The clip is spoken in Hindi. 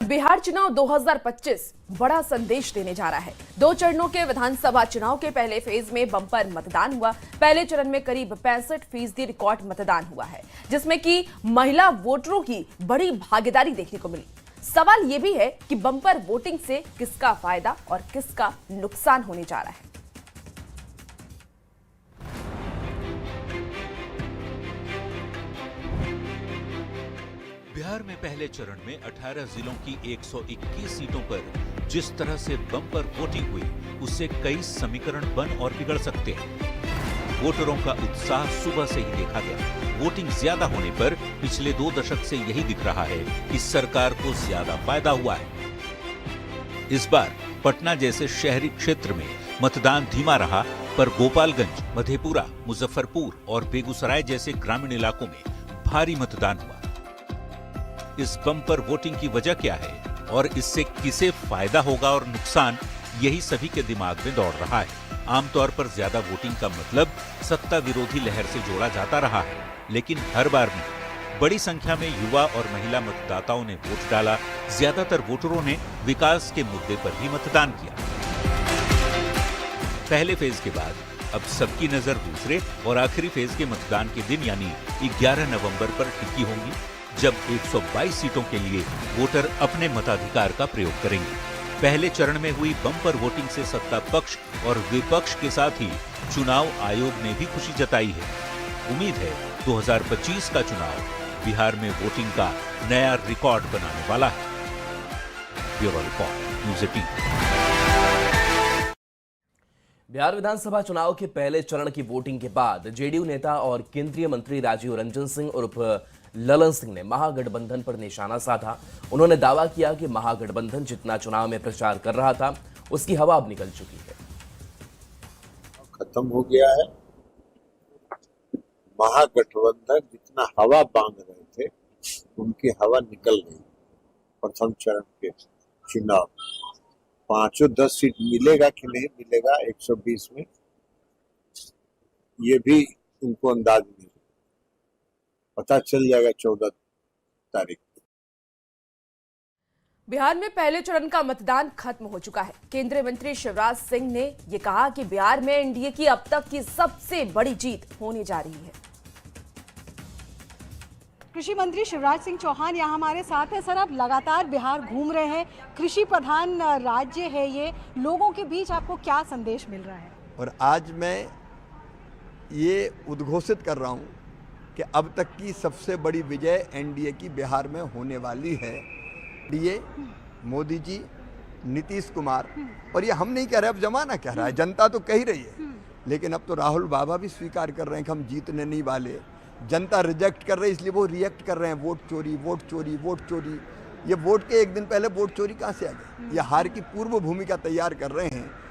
बिहार चुनाव 2025 बड़ा संदेश देने जा रहा है। 2 चरणों के विधानसभा चुनाव के पहले फेज में बम्पर मतदान हुआ। पहले चरण में करीब 65% रिकॉर्ड मतदान हुआ है, जिसमें कि महिला वोटरों की बड़ी भागीदारी देखने को मिली। सवाल यह भी है कि बम्पर वोटिंग से किसका फायदा और किसका नुकसान होने जा रहा है। बिहार में पहले चरण में 18 जिलों की 121 सीटों पर जिस तरह से बम्पर वोटिंग हुई, उससे कई समीकरण बन और बिगड़ सकते हैं। वोटरों का उत्साह सुबह से ही देखा गया। वोटिंग ज्यादा होने पर पिछले 2 दशक से यही दिख रहा है कि सरकार को ज्यादा फायदा हुआ है। इस बार पटना जैसे शहरी क्षेत्र में मतदान धीमा रहा, पर गोपालगंज, मधेपुरा, मुजफ्फरपुर और बेगूसराय जैसे ग्रामीण इलाकों में भारी मतदान हुआ। इस बम्पर वोटिंग की वजह क्या है और इससे किसे फायदा होगा और नुकसान, यही सभी के दिमाग में दौड़ रहा है। आमतौर पर ज्यादा वोटिंग का मतलब सत्ता विरोधी लहर से जोड़ा जाता रहा है, लेकिन हर बार नहीं। बड़ी संख्या में युवा और महिला मतदाताओं ने वोट डाला। ज्यादातर वोटरों ने विकास के मुद्दे पर भी मतदान किया। पहले फेज के बाद अब सबकी नजर दूसरे और आखिरी फेज के मतदान के दिन यानी 11 नवंबर पर टिकी होंगी, जब 122 सीटों के लिए वोटर अपने मताधिकार का प्रयोग करेंगे। पहले चरण में हुई बम्पर वोटिंग से सत्ता पक्ष और विपक्ष के साथ ही चुनाव आयोग ने भी खुशी जताई है। उम्मीद है 2025 का चुनाव बिहार में वोटिंग का नया रिकॉर्ड बनाने वाला है। Bureau report, news 18। बिहार विधानसभा चुनाव के पहले चरण की वोटिंग के बाद जेडीयू नेता और केंद्रीय मंत्री राजीव रंजन सिंह उर्फ ललन सिंह ने महागठबंधन पर निशाना साधा। उन्होंने दावा किया कि महागठबंधन जितना चुनाव में प्रचार कर रहा था, उसकी हवा अब निकल चुकी है। खत्म हो गया है। महागठबंधन जितना हवा बांध रहे थे, उनकी हवा निकल गई। प्रथम चरण के चुनाव 5-10 सीट मिलेगा कि नहीं मिलेगा 120 में, ये भी उनको अंदाज नहीं, पता चल जाएगा 14 तारीख। बिहार में पहले चरण का मतदान खत्म हो चुका है। केंद्रीय मंत्री शिवराज सिंह ने यह कहा कि बिहार में एनडीए की अब तक की सबसे बड़ी जीत होने जा रही है। कृषि मंत्री शिवराज सिंह चौहान यहाँ हमारे साथ हैं। सर, आप लगातार बिहार घूम रहे हैं, कृषि प्रधान राज्य है ये, लोगों के बीच आपको क्या संदेश मिल रहा है? और आज मैं ये उद्घोषित कर रहा हूँ कि अब तक की सबसे बड़ी विजय एनडीए की बिहार में होने वाली है। एनडीए, मोदी जी, नीतीश कुमार, और ये हम नहीं कह रहे, अब जमाना कह रहा है, जनता तो कह ही रही है, लेकिन अब तो राहुल बाबा भी स्वीकार कर रहे हैं कि हम जीतने नहीं वाले। जनता रिजेक्ट कर रही है, इसलिए वो रिएक्ट कर रहे हैं, वोट चोरी, वोट चोरी, वोट चोरी। ये वोट के एक दिन पहले वोट चोरी कहाँ से आ गई? ये हार की पूर्व भूमिका तैयार कर रहे हैं